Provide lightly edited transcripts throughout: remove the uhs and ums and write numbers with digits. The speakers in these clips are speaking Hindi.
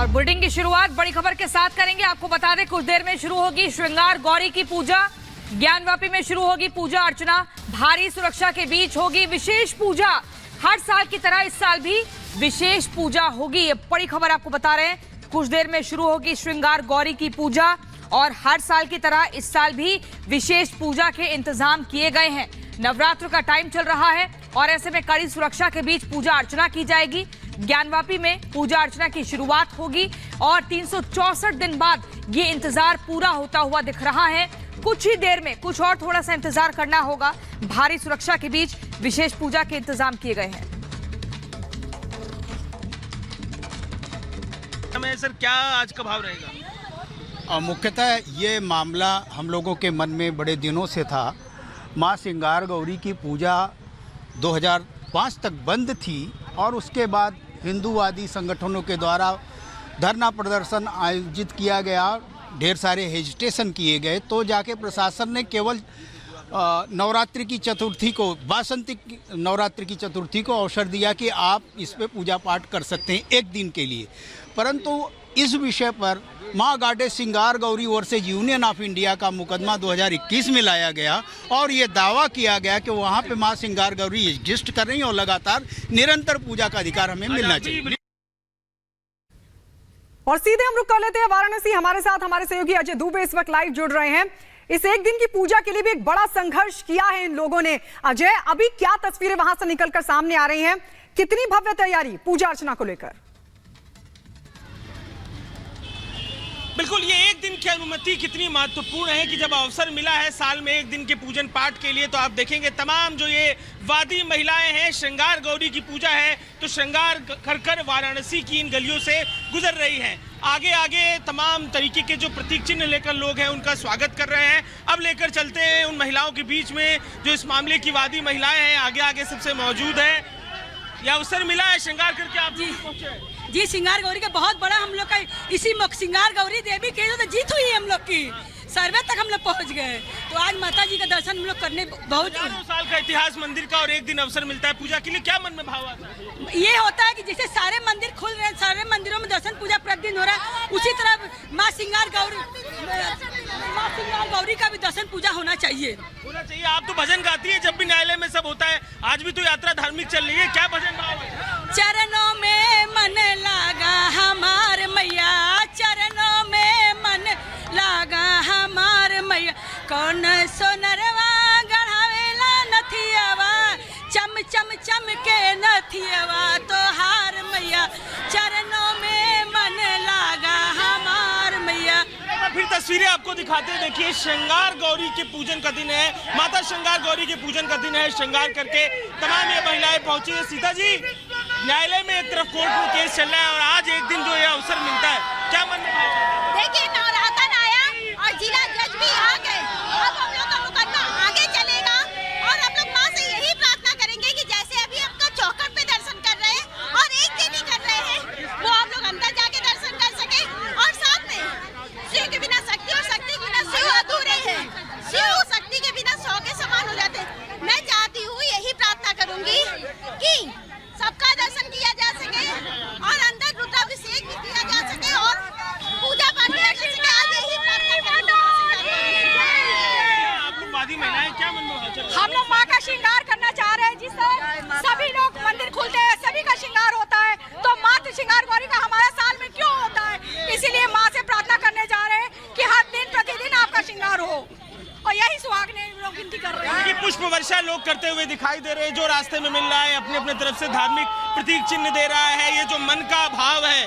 और बुलेटिन की शुरुआत बड़ी खबर के साथ करेंगे। आपको बता दें कुछ देर में शुरू होगी श्रृंगार गौरी की पूजा। ज्ञानवापी में शुरू होगी पूजा अर्चना। भारी सुरक्षा के बीच होगी विशेष पूजा। हर साल की तरह इस साल भी विशेष पूजा होगी। ये बड़ी खबर आपको बता रहे हैं। कुछ देर में शुरू होगी श्रृंगार गौरी की पूजा और हर साल की तरह इस साल भी विशेष पूजा के इंतजाम किए गए हैं। नवरात्र का टाइम चल रहा है और ऐसे में कड़ी सुरक्षा के बीच पूजा अर्चना की जाएगी। ज्ञानवापी में पूजा अर्चना की शुरुआत होगी और 364 दिन बाद ये इंतजार पूरा होता हुआ दिख रहा है। कुछ ही देर में कुछ और थोड़ा सा इंतजार करना होगा। भारी सुरक्षा के बीच विशेष पूजा के इंतजाम किए गए हैं। सर क्या आज का भाव रहेगा? मुख्यतः ये मामला हम लोगों के मन में बड़े दिनों से था। माँ श्रृंगार गौरी की पूजा 2005 तक बंद थी और उसके बाद हिंदूवादी संगठनों के द्वारा धरना प्रदर्शन आयोजित किया गया, ढेर सारे हेजिटेशन किए गए, तो जाके प्रशासन ने केवल नवरात्रि की चतुर्थी को, वासंती नवरात्रि की चतुर्थी को अवसर दिया कि आप इस पे पूजा पाठ कर सकते हैं एक दिन के लिए। परंतु इस विषय पर माँ गॉडेस श्रृंगार Gauri versus union of India का मुकदमा 2021 में लाया गया और ये दावा किया गया कि वहाँ पे माँ श्रृंगार गौरी एग्जिस्ट कर रही है और लगातार निरंतर पूजा का अधिकार हमें मिलना चाहिए। और सीधे हम रुक कर लेते हैं वाराणसी। हमारे साथ हमारे सहयोगी अजय दुबे इस वक्त लाइव जुड़ रहे हैं। इस एक दिन की पूजा के लिए भी एक बड़ा संघर्ष किया है इन लोगों ने। अजय, अभी क्या तस्वीरें वहां से निकलकर सामने आ रही हैं? कितनी भव्य तैयारी पूजा अर्चना को लेकर? बिल्कुल, ये एक दिन की अनुमति कितनी महत्वपूर्ण है कि जब अवसर मिला है साल में एक दिन के पूजन पाठ के लिए, तो आप देखेंगे तमाम जो ये वादी महिलाएं हैं, श्रृंगार गौरी की पूजा है तो श्रृंगार कर कर वाराणसी की इन गलियों से गुजर रही हैं। आगे आगे तमाम तरीके के जो प्रतीक चिन्ह लेकर लोग हैं उनका स्वागत कर रहे हैं। अब लेकर चलते हैं उन महिलाओं के बीच में जो इस मामले की वादी महिलाएं हैं, आगे आगे सबसे मौजूद है। यह अवसर मिला है श्रृंगार करके आप पहुंचे जी। श्रृंगार गौरी का बहुत बड़ा हम लोग का इसी श्रृंगार गौरी देवी के तो जीत हुई है हम लोग की। सर्वे तक हम लोग पहुंच गए तो आज माता जी का दर्शन हम लोग करने बहुत। 4 साल का इतिहास मंदिर का और एक दिन अवसर मिलता है पूजा के लिए, क्या मन में भाव आता है? ये होता है कि जैसे सारे मंदिर खुल रहे हैं, सारे मंदिरों में दर्शन पूजा प्रतिदिन हो रहा है, उसी तरह माँ श्रृंगार गौरी का भी दर्शन पूजा होना चाहिए। आप तो भजन गाती है जब भी न्यायालय में सब होता है, आज भी तो यात्रा धार्मिक चल रही है, क्या भजन भाव है? चरणों में मन लागा हमार मैया, चरणों में मन लागा हमार मैया, कौन सोनरवा गढ़ावेला नथियावा, चम चम चम के नथियावा तो हार मैया, चरणों में मन लागा हमार मैया। फिर तस्वीरें आपको दिखाते हैं। देखिए, श्रृंगार गौरी के पूजन का दिन है, माता श्रृंगार गौरी के पूजन का दिन है। श्रृंगार करके तमाम ये महिलाएं पहुंची है। सीता जी, न्यायालय में एक तरफ कोर्ट में केस चल रहा है और आज एक दिन जो ये अवसर मिलता है, क्या मन में? देखिए, नवरात्र आया और जिला जज भी आ गए। अब हम लोग का मुकदमा आगे चलेगा और हम लोग माँ से यही प्रार्थना करेंगे कि जैसे अभी आपका चौखट पे दर्शन कर रहे हैं और एक दिन ही कर रहे हैं, वो आप लोग अंदर जाके दर्शन कर सके। और साथ में शिव के बिना शक्ति और शक्ति के बिना शिव अधूरे हैं। शिव शक्ति के बिना 100 के समान हो जाते हैं। मैं चाहती हूँ, यही प्रार्थना करूंगी कि सबका दर्शन किया जा सके और अंदर रुद्राभिषेक भी किया जा सके और पूजा पाठ किया जा सके। आज यही प्रार्थना आप लोग वादी महिलाएं, क्या मन में? हम लोग माँ का श्रृंगार करना चाह रहे हैं। जिससे सभी लोग मंदिर खुलते हैं, सभी का श्रृंगार होता है, तो माँ श्रृंगार गौरी का हमारा साल में क्यों होता है? इसीलिए माँ से प्रार्थना करने जा रहे हैं कि हर दिन प्रतिदिन आपका श्रृंगार हो और यही सुहागने लोग विनती कर रहे हैं। पुष्प वर्षा लोग करते हुए दिखाई दे रहे हैं। जो रास्ते में मिल रहा है अपने अपने तरफ से धार्मिक प्रतीक चिन्ह दे रहा है। ये जो मन का भाव है,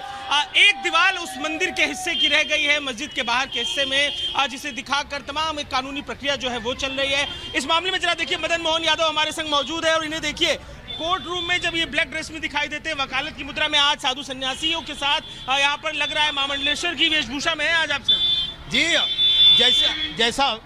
एक दीवार उस मंदिर के हिस्से की रह गई है, मस्जिद के बाहर के हिस्से में, जिसे दिखाकर तमाम एक कानूनी प्रक्रिया जो है वो चल रही है। इस मामले में जरा देखिए, मदन मोहन यादव हमारे संग मौजूद है और इन्हें देखिए कोर्ट रूम में जब ये ब्लैक ड्रेस में दिखाई देते हैं, वकालत की मुद्रा में, आज साधु सन्यासियों के साथ यहाँ पर लग रहा है महामंडलेश्वर की वेशभूषा में है आज आप सर जी। जैसा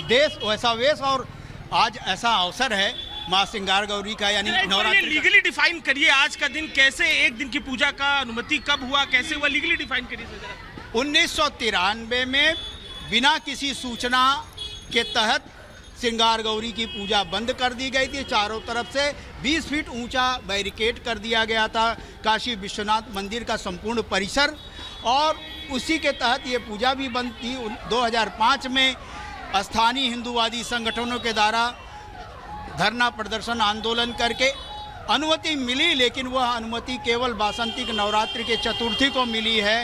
देश वैसा वेश और आज ऐसा अवसर है माँ श्रृंगार गौरी का, यानी नवरात्रि। लीगली डिफाइन करिए आज का दिन, कैसे एक दिन की पूजा का अनुमति कब हुआ, कैसे हुआ, लीगली डिफाइन करिए सर। 1993 में बिना किसी सूचना के तहत श्रृंगार गौरी की पूजा बंद कर दी गई थी। चारों तरफ से 20 फीट ऊंचा बैरिकेड कर दिया गया था काशी विश्वनाथ मंदिर का संपूर्ण परिसर, और उसी के तहत ये पूजा भी बंद थी। 2005 में स्थानीय हिंदूवादी संगठनों के द्वारा धरना प्रदर्शन आंदोलन करके अनुमति मिली, लेकिन वह अनुमति केवल वासंतिक नवरात्रि के चतुर्थी को मिली है।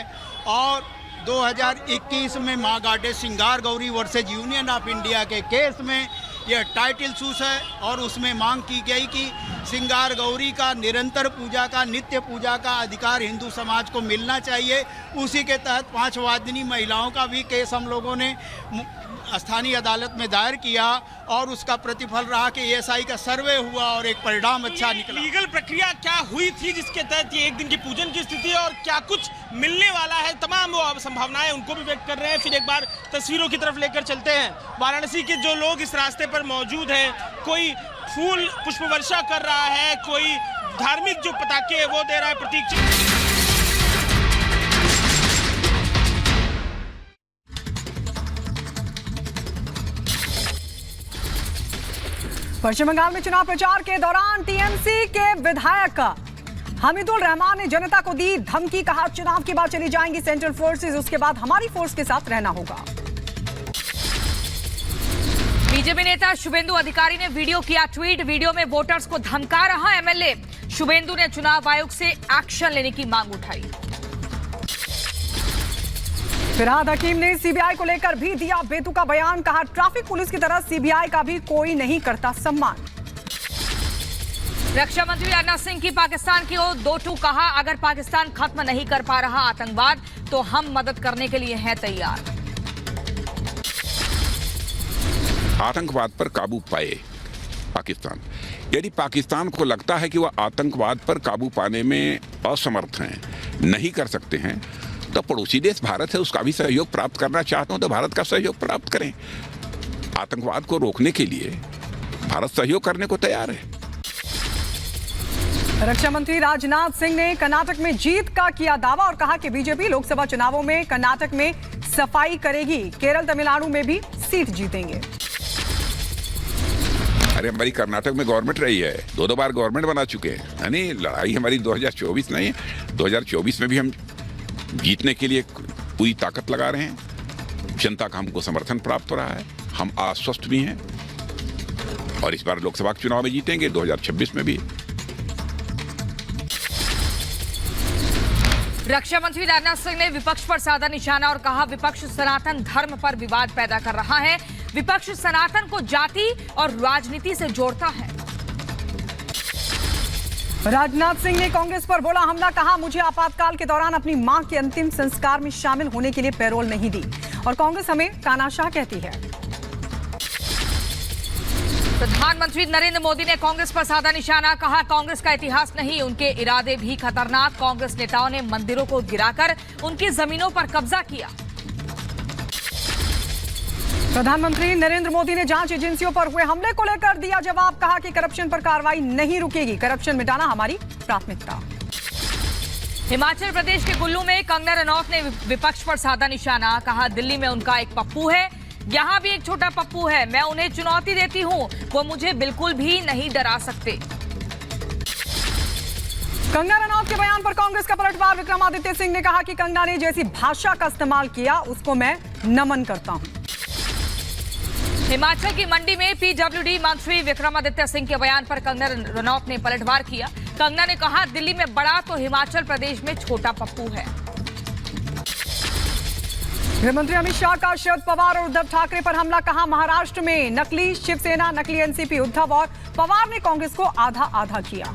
और 2021 में मां गाडे श्रृंगार Gauri versus union of India के केस में यह टाइटल सूट है, और उसमें मांग की गई कि श्रृंगार गौरी का निरंतर पूजा का, नित्य पूजा का अधिकार हिंदू समाज को मिलना चाहिए। उसी के तहत 5 वादिनी महिलाओं का भी केस हम लोगों ने स्थानीय अदालत में दायर किया, और उसका प्रतिफल रहा कि एएसआई का सर्वे हुआ और एक परिणाम अच्छा निकला। लीगल प्रक्रिया क्या हुई थी जिसके तहत ये एक दिन की पूजन की स्थिति है, और क्या कुछ मिलने वाला है, तमाम वो संभावनाएं उनको भी व्यक्त कर रहे हैं। फिर एक बार तस्वीरों की तरफ लेकर चलते हैं। वाराणसी के जो लोग इस रास्ते पर मौजूद हैं, कोई फूल पुष्प वर्षा कर रहा है, कोई धार्मिक जो पताके वो दे रहा है प्रतीक। पश्चिम बंगाल में चुनाव प्रचार के दौरान टीएमसी के विधायक हमीदुल रहमान ने जनता को दी धमकी, कहा चुनाव के बाद चली जाएंगी सेंट्रल फोर्सेस, उसके बाद हमारी फोर्स के साथ रहना होगा। बीजेपी नेता शुभेंदु अधिकारी ने वीडियो किया ट्वीट, वीडियो में वोटर्स को धमका रहा एमएलए। शुभेंदु ने चुनाव आयोग से एक्शन लेने की मांग उठाई। फिरहाद हकीम ने सीबीआई को लेकर भी दिया बेतुका बयान, कहा ट्रैफिक पुलिस की तरह सीबीआई का भी कोई नहीं करता सम्मान। रक्षा मंत्री राजनाथ सिंह की पाकिस्तान की ओर 2 टूक, कहा अगर पाकिस्तान खत्म नहीं कर पा रहा आतंकवाद तो हम मदद करने के लिए हैं तैयार। आतंकवाद पर काबू पाए पाकिस्तान, यदि पाकिस्तान को लगता है कि वह आतंकवाद पर काबू पाने में असमर्थ हैं, नहीं कर सकते हैं, तो पड़ोसी देश भारत है, उसका भी सहयोग प्राप्त करना चाहते हो तो भारत का सहयोग प्राप्त करें। आतंकवाद को रोकने के लिए भारत सहयोग करने को तैयार है। रक्षा मंत्री राजनाथ सिंह ने कर्नाटक में जीत का किया दावा और कहा कि बीजेपी लोकसभा चुनावों में कर्नाटक में सफाई करेगी, केरल तमिलनाडु में भी सीट जीतेंगे। अरे हमारी कर्नाटक में गवर्नमेंट रही है, 2 बार गवर्नमेंट बना चुके हैं, यानी लड़ाई हमारी 2024 नहीं है, 2024 में भी हम जीतने के लिए पूरी ताकत लगा रहे हैं। जनता का हमको समर्थन प्राप्त हो रहा है, हम आश्वस्त भी हैं, और इस बार लोकसभा के चुनाव में जीतेंगे, 2026 में भी। रक्षा मंत्री राजनाथ सिंह ने विपक्ष पर साधा निशाना और कहा विपक्ष सनातन धर्म पर विवाद पैदा कर रहा है, विपक्ष सनातन को जाति और राजनीति से जोड़ता है। राजनाथ सिंह ने कांग्रेस पर बोला हमला, कहा मुझे आपातकाल के दौरान अपनी मां के अंतिम संस्कार में शामिल होने के लिए पैरोल नहीं दी और कांग्रेस हमें तानाशाह कहती है। प्रधानमंत्री नरेंद्र मोदी ने कांग्रेस पर साधा निशाना, कहा कांग्रेस का इतिहास नहीं, उनके इरादे भी खतरनाक। कांग्रेस नेताओं ने मंदिरों को गिराकर उनकी जमीनों पर कब्जा किया। प्रधानमंत्री नरेंद्र मोदी ने जांच एजेंसियों पर हुए हमले को लेकर दिया जवाब, कहा कि करप्शन पर कार्रवाई नहीं रुकेगी, करप्शन मिटाना हमारी प्राथमिकता। हिमाचल प्रदेश के कुल्लू में कंगना रनौत ने विपक्ष पर साधा निशाना, कहा दिल्ली में उनका एक पप्पू है, यहां भी एक छोटा पप्पू है, मैं उन्हें चुनौती देती हूं, वो मुझे बिल्कुल भी नहीं डरा सकते। कंगना रनौत के बयान पर कांग्रेस का पलटवार, विक्रमादित्य सिंह ने कहा कि कंगना ने जैसी भाषा का इस्तेमाल किया उसको मैं नमन करता हूं। हिमाचल की मंडी में पीडब्ल्यूडी मंत्री विक्रमादित्य सिंह के बयान पर कंगना रनौत ने पलटवार किया। कंगना ने कहा दिल्ली में बड़ा तो हिमाचल प्रदेश में छोटा पप्पू है। गृहमंत्री अमित शाह का शरद पवार और उद्धव ठाकरे पर हमला, कहा महाराष्ट्र में नकली शिवसेना, नकली एनसीपी, उद्धव और पवार ने कांग्रेस को आधा आधा किया।